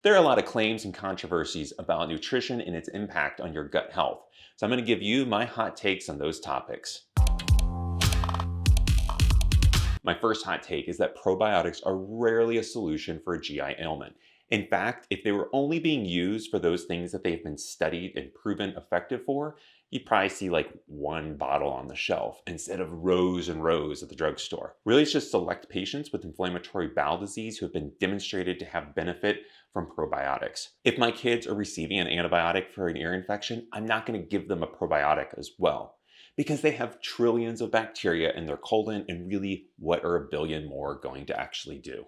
There are a lot of claims and controversies about nutrition and its impact on your gut health. So I'm going to give you my hot takes on those topics. My first hot take is that probiotics are rarely a solution for a GI ailment. In fact, if they were only being used for those things that they've been studied and proven effective for, you'd probably see like one bottle on the shelf instead of rows and rows at the drugstore. Really, it's just select patients with inflammatory bowel disease who have been demonstrated to have benefit from probiotics. If my kids are receiving an antibiotic for an ear infection, I'm not going to give them a probiotic as well, because they have trillions of bacteria in their colon, and really, what are a billion more going to actually do?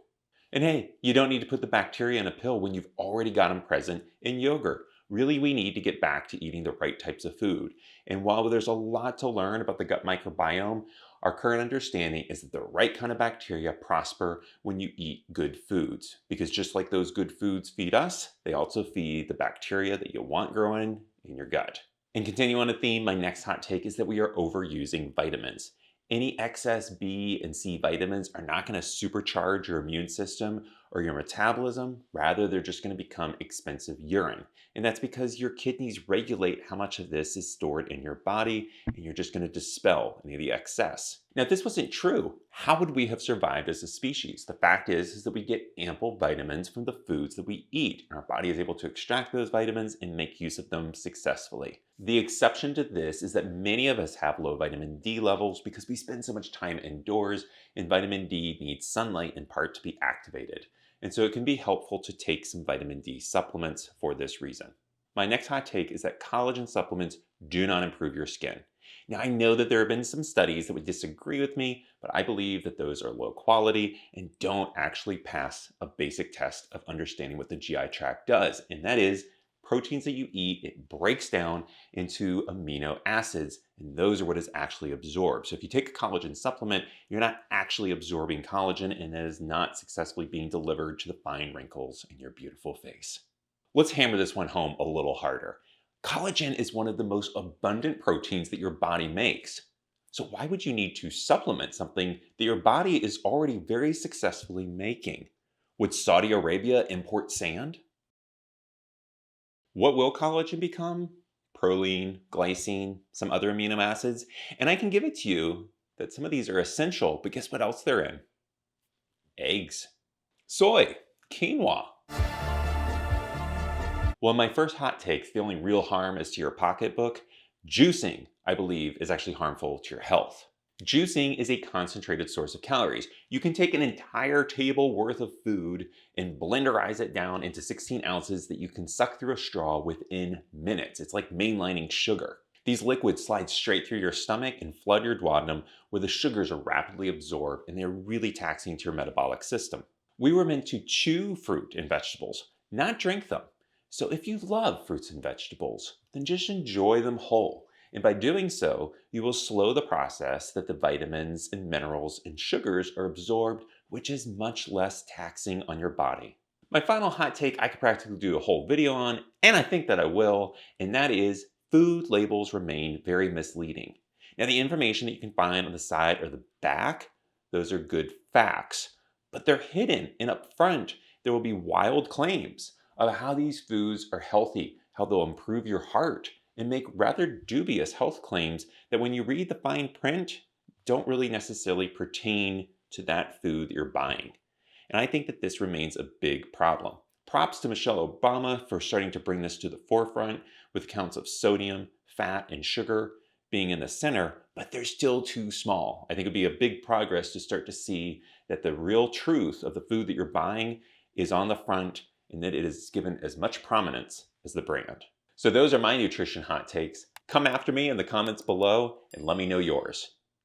And hey, you don't need to put the bacteria in a pill when you've already got them present in yogurt. Really, we need to get back to eating the right types of food. And while there's a lot to learn about the gut microbiome, our current understanding is that the right kind of bacteria prosper when you eat good foods. Because just like those good foods feed us, they also feed the bacteria that you want growing in your gut. And continue on the theme, my next hot take is that we are overusing vitamins. Any excess B and C vitamins are not going to supercharge your immune system or your metabolism. Rather, they're just going to become expensive urine. And that's because your kidneys regulate how much of this is stored in your body, and you're just going to dispel any of the excess. Now, if this wasn't true, how would we have survived as a species? The fact is that we get ample vitamins from the foods that we eat, and our body is able to extract those vitamins and make use of them successfully. The exception to this is that many of us have low vitamin D levels because we spend so much time indoors, and vitamin D needs sunlight in part to be activated. And so it can be helpful to take some vitamin D supplements for this reason. My next hot take is that collagen supplements do not improve your skin. Now, I know that there have been some studies that would disagree with me, but I believe that those are low quality and don't actually pass a basic test of understanding what the GI tract does. And that is, proteins that you eat, it breaks down into amino acids, and those are what is actually absorbed. So if you take a collagen supplement, you're not actually absorbing collagen, and it is not successfully being delivered to the fine wrinkles in your beautiful face. Let's hammer this one home a little harder. Collagen is one of the most abundant proteins that your body makes. So why would you need to supplement something that your body is already very successfully making? Would Saudi Arabia import sand? What will collagen become? Proline, glycine, some other amino acids. And I can give it to you that some of these are essential, but guess what else they're in? Eggs, soy, quinoa. Well, my first hot take, the only real harm is to your pocketbook. Juicing, I believe, is actually harmful to your health. Juicing is a concentrated source of calories. You can take an entire table worth of food and blenderize it down into 16 ounces that you can suck through a straw within minutes. It's like mainlining sugar. These liquids slide straight through your stomach and flood your duodenum, where the sugars are rapidly absorbed, and they're really taxing to your metabolic system. We were meant to chew fruit and vegetables, not drink them. So if you love fruits and vegetables, then just enjoy them whole. And by doing so, you will slow the process that the vitamins and minerals and sugars are absorbed, which is much less taxing on your body. My final hot take I could practically do a whole video on, and I think that I will, and that is food labels remain very misleading. Now, the information that you can find on the side or the back, those are good facts, but they're hidden, and up front, there will be wild claims of how these foods are healthy, how they'll improve your heart, and make rather dubious health claims that when you read the fine print, don't really necessarily pertain to that food that you're buying. And I think that this remains a big problem. Props to Michelle Obama for starting to bring this to the forefront with counts of sodium, fat, and sugar being in the center, but they're still too small. I think it'd be a big progress to start to see that the real truth of the food that you're buying is on the front, and that it is given as much prominence as the brand. So those are my nutrition hot takes. Come after me in the comments below and let me know yours.